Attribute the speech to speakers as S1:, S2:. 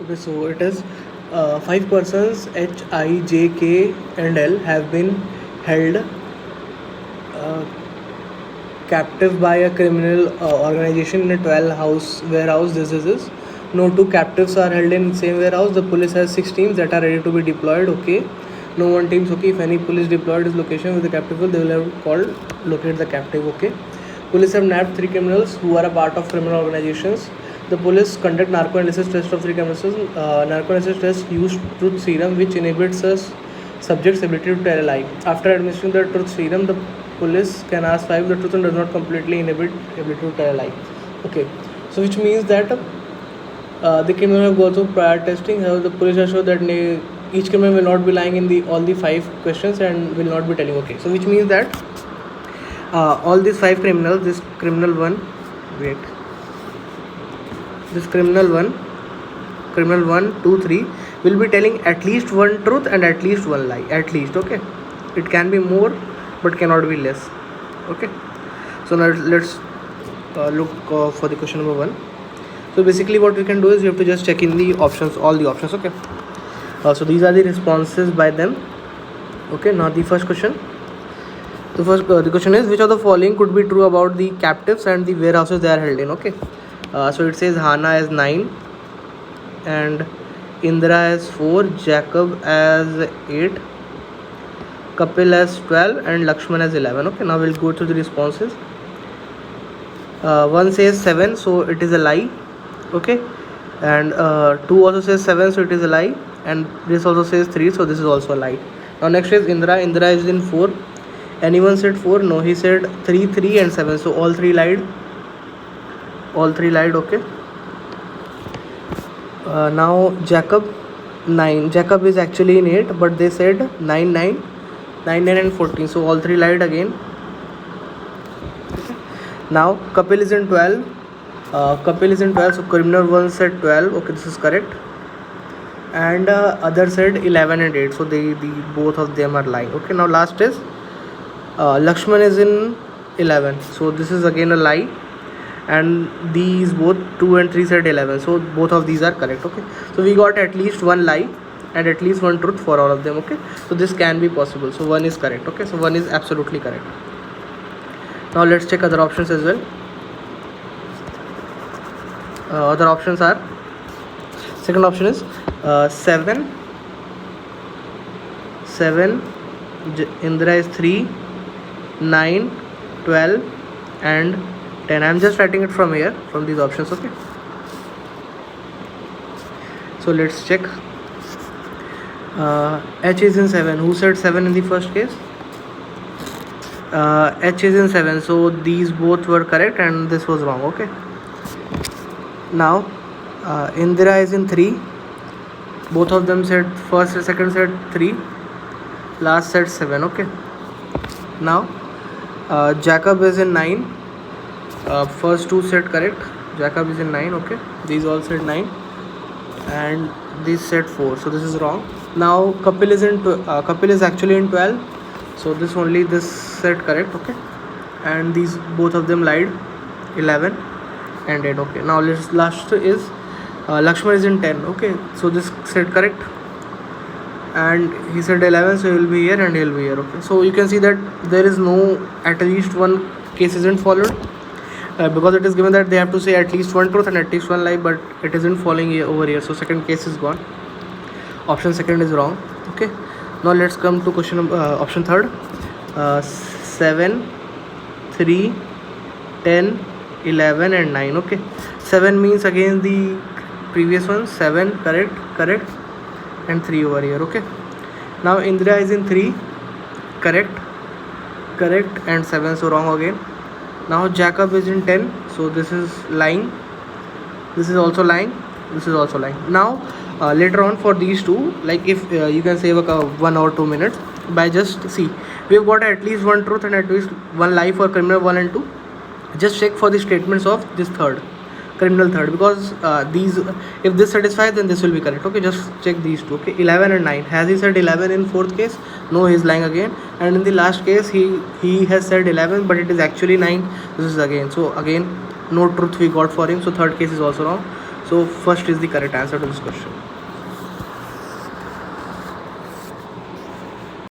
S1: Okay, so it is five persons H, I, J, K, and L have been held captive by a criminal organization in a 12 house warehouse. This is no two captives are held in same warehouse. The police has 6 teams that are ready to be deployed. Okay, no one teams. Okay, if any police deployed is location with the captive, they will have called locate the captive. Okay, police have nabbed 3 criminals who are a part of criminal organizations. The police conduct narco analysis test of 3 criminals. Narco analysis test used truth serum, which inhibits us subject's ability to tell a lie. After administering the truth serum, the police can ask 5 the truth and does not completely inhibit ability to tell a lie. Okay, so which means that the criminal have gone through prior testing. The police have shown that each criminal will not be lying in all the 5 questions and will not be telling. Okay, so which means that all these 5 criminals, this criminal 1, wait, this criminal 1, 2, 3 will be telling at least one truth and at least one lie, at least. Okay, it can be more but cannot be less. Okay, so now let's look for the question number 1. So basically what we can do is you have to just check in the options, all the options. Okay, so these are the responses by them. Okay, now the first question. The question is, which of the following could be true about the captives and the warehouses they are held in? Okay, so it says Hana is 9 and Indra as 4, Jacob as 8, Kapil as 12 and Lakshman as 11. Okay, now we'll go through the responses. 1 says 7, so it is a lie. Okay, and 2 also says 7, so it is a lie, and this also says 3, so this is also a lie. Now next is Indra is in 4. Anyone said 4? No, he said 3, 3 and 7, so all 3 lied. Okay, now Jacob 9. Jacob is actually in 8, but they said 9, 9 and 14, so all 3 lied again. Okay. Now Kapil is in 12. So criminal 1 said 12. Okay, this is correct, and other said 11 and 8, so the both of them are lying. Okay, now last is Lakshman is in 11, so this is again a lie, and these both 2 and 3 said 11, so both of these are correct. Okay, so we got at least one lie and at least one truth for all of them. Okay, so this can be possible, so 1 is correct. Okay, so 1 is absolutely correct. Now let's check other options as well. Other options are, second option is 7, Indra is 3, 9, 12 and 10. I'm just writing it from here, from these options. Okay, so let's check. H is in 7. Who said 7 in the first case? H is in 7, so these both were correct and this was wrong. Okay, now Indira is in 3. Both of them said, first and second said 3, last said 7. Okay, now Jacob is in 9. First 2 said correct. Jacob is in 9. Okay, these all said 9 and this said 4, so this is wrong. Now Kapil is actually in 12, so this said correct. Okay, and these both of them lied, 11 and 8. Okay, now last is Lakshman is in 10. Okay, so this said correct, and he said 11, so he will be here and he will be here. Okay, so you can see that there is no, at least one case isn't followed, because it is given that they have to say at least one truth and at least one lie, but it isn't following here, over here, so second case is gone. Option second is wrong. Okay, now let's come to question number option third. 7, 3, 10, 11 and 9. Okay, 7 means again the previous one, 7 correct and 3 over here. Okay, now Indra is in 3, correct and 7, so wrong again. Now Jacob is in 10, so this is lying, this is also lying, this is also lying. Now later on for these two, like if you can save 1 or 2 minutes by just see, we have got at least one truth and at least one lie for criminal 1 and 2. Just check for the statements of this criminal third, because these, if this satisfies, then this will be correct. Okay, just check these two. Okay, 11 and 9. Has he said 11 in fourth case? No, he is lying again. And in the last case, he has said 11, but it is actually 9. This is again, so again no truth we got for him, so third case is also wrong. So So first is the correct answer to this question.